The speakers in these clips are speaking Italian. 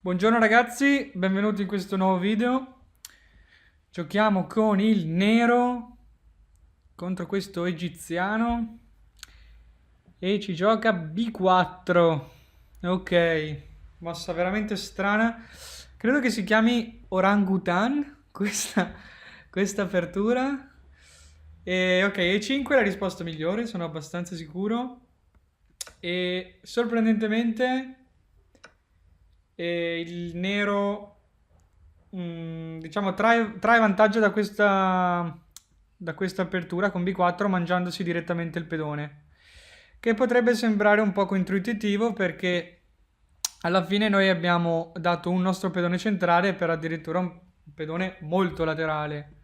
Buongiorno ragazzi, benvenuti in questo nuovo video. Giochiamo con il nero contro questo egiziano e ci gioca B4. Ok, mossa veramente strana. Credo che si chiami Orangutan questa apertura. E ok, E5 è la risposta migliore, sono abbastanza sicuro. E sorprendentemente il nero, diciamo, trae vantaggio da questa apertura con B4 mangiandosi direttamente il pedone. Che potrebbe sembrare un poco intuitivo perché alla fine noi abbiamo dato un nostro pedone centrale per addirittura un pedone molto laterale.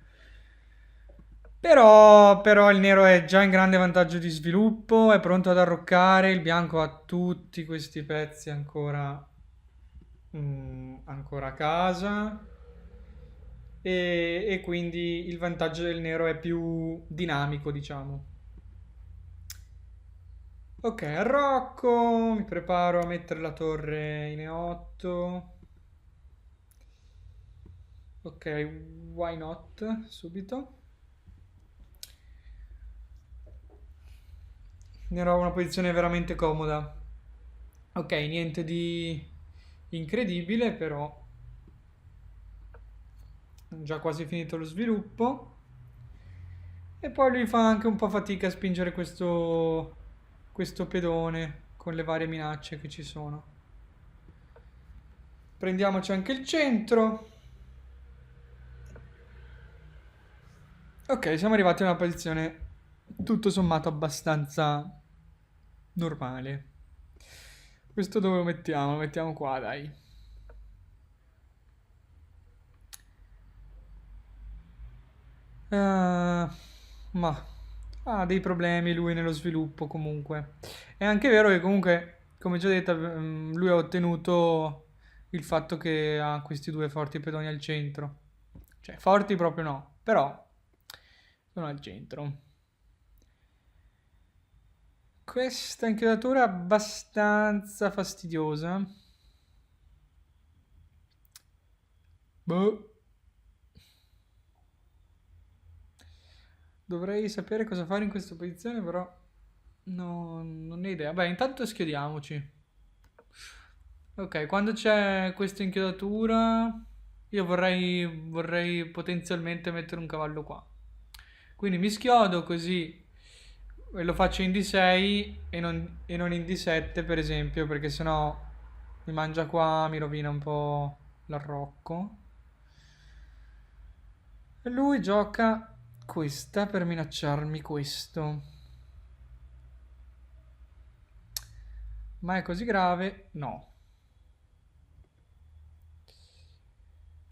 Però il nero è già in grande vantaggio di sviluppo, è pronto ad arroccare, il bianco ha tutti questi pezzi ancora a casa e quindi il vantaggio del nero è più dinamico, diciamo. Ok, arrocco, mi preparo a mettere la torre in E8. Ok, why not? Subito. Nero ha una posizione veramente comoda. Ok, niente di incredibile, però ho già quasi finito lo sviluppo. E poi lui fa anche un po' fatica a spingere questo pedone con le varie minacce che ci sono. Prendiamoci anche il centro. Ok, siamo arrivati a una posizione tutto sommato abbastanza normale. Questo dove lo mettiamo? Lo mettiamo qua, dai. Ma ha dei problemi lui nello sviluppo comunque. È anche vero che comunque, come già detto, lui ha ottenuto il fatto che ha questi due forti pedoni al centro. Cioè, forti proprio no, però sono al centro. Questa inchiodatura è abbastanza fastidiosa. Boh. Dovrei sapere cosa fare in questa posizione, però non ne ho idea. Beh, intanto schiodiamoci. Ok, quando c'è questa inchiodatura, io vorrei potenzialmente mettere un cavallo qua. Quindi mi schiodo così e lo faccio in D6 e non in D7, per esempio, perché sennò mi mangia qua, mi rovina un po' l'arrocco. E lui gioca questa per minacciarmi questo. Ma è così grave? No.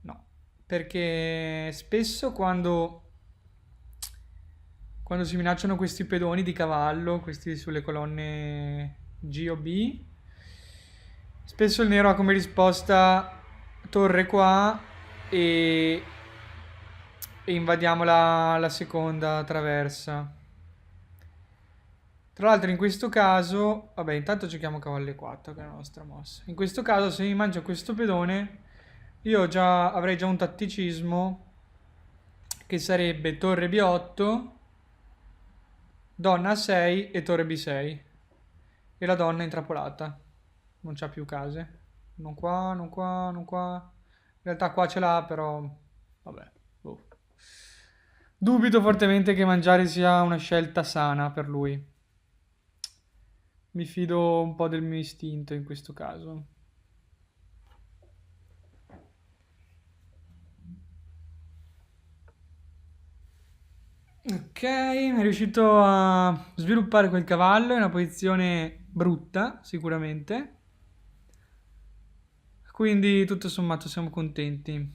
No, perché spesso quando si minacciano questi pedoni di cavallo, questi sulle colonne G o B, spesso il nero ha come risposta torre qua e, e invadiamo la seconda traversa. Tra l'altro in questo caso, vabbè, intanto giochiamo cavallo e 4 che è la nostra mossa. In questo caso se mi mangio questo pedone, avrei già un tatticismo che sarebbe torre B8, donna A6 e torre B6. E la donna è intrappolata. Non c'ha più case. Non qua, non qua, non qua. In realtà qua ce l'ha, però... Vabbè. Boh. Dubito fortemente che mangiare sia una scelta sana per lui. Mi fido un po' del mio istinto in questo caso. Ok, è riuscito a sviluppare quel cavallo in una posizione brutta, sicuramente. Quindi tutto sommato siamo contenti.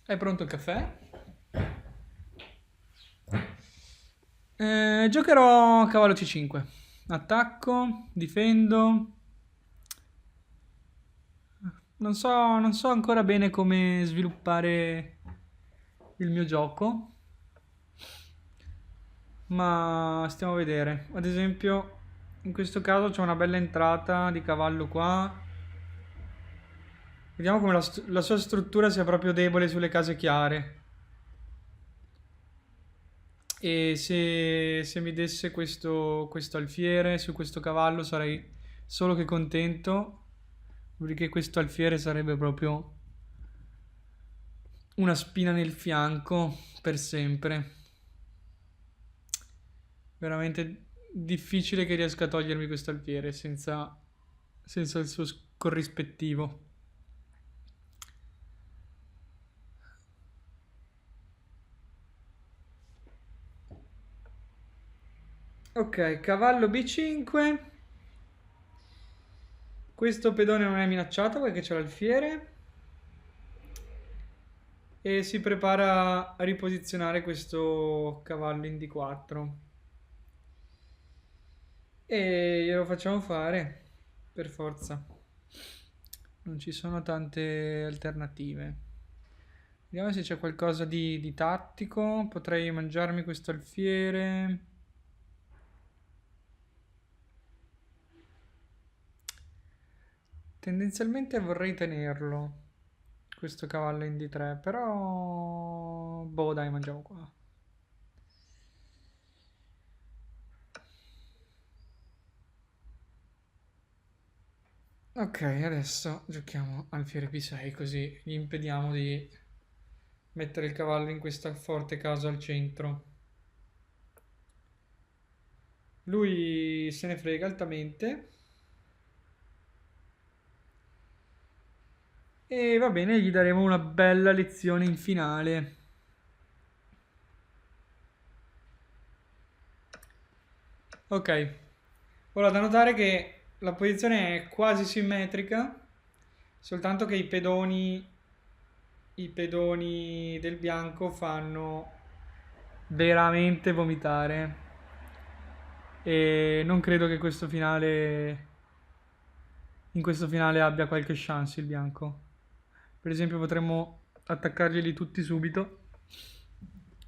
È pronto il caffè? Giocherò cavallo C5. Attacco, difendo. Non so ancora bene come sviluppare il mio gioco, ma stiamo a vedere. Ad esempio, in questo caso c'è una bella entrata di cavallo qua. Vediamo come la sua struttura sia proprio debole sulle case chiare. E se mi desse questo alfiere su questo cavallo sarei solo che contento, perché questo alfiere sarebbe proprio una spina nel fianco per sempre. Veramente difficile che riesca a togliermi questo alfiere senza il suo corrispettivo. Ok, cavallo B5. Questo pedone non è minacciato perché c'è l'alfiere. E si prepara a riposizionare questo cavallo in D4. E glielo facciamo fare, per forza. Non ci sono tante alternative. Vediamo se c'è qualcosa di tattico. Potrei mangiarmi questo alfiere. Tendenzialmente vorrei tenerlo, questo cavallo in D3, però... Boh, dai, mangiamo qua. Ok, adesso giochiamo alfiere B6, così gli impediamo di mettere il cavallo in questa forte casa al centro. Lui se ne frega altamente. E va bene, gli daremo una bella lezione in finale. Ok, ora da notare che la posizione è quasi simmetrica, soltanto che i pedoni del bianco fanno veramente vomitare. E non credo che in questo finale abbia qualche chance il bianco. Per esempio potremmo attaccarglieli tutti subito,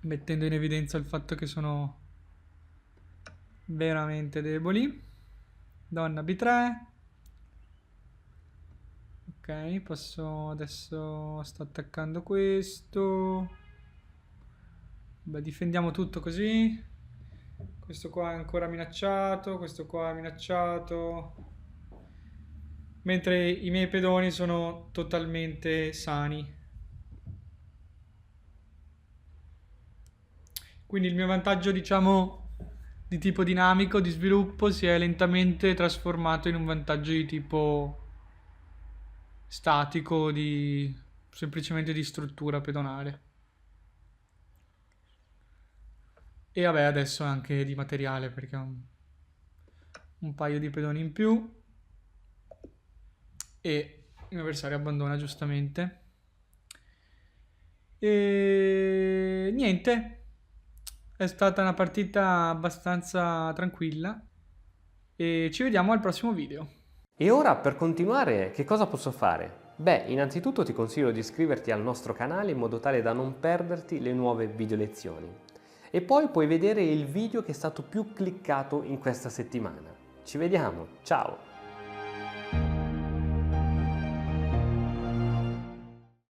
mettendo in evidenza il fatto che sono veramente deboli. Donna B3. Ok, adesso sto attaccando questo. Beh, difendiamo tutto così. Questo qua è ancora minacciato, questo qua è minacciato. Mentre i miei pedoni sono totalmente sani. Quindi il mio vantaggio, diciamo, di tipo dinamico, di sviluppo, si è lentamente trasformato in un vantaggio di tipo statico, semplicemente di struttura pedonale. E vabbè, adesso anche di materiale, perché ho un paio di pedoni in più. E il mio avversario abbandona giustamente. E niente, è stata una partita abbastanza tranquilla e ci vediamo al prossimo video. E ora per continuare che cosa posso fare? Beh, innanzitutto ti consiglio di iscriverti al nostro canale in modo tale da non perderti le nuove video lezioni. E poi puoi vedere il video che è stato più cliccato in questa settimana. Ci vediamo, ciao!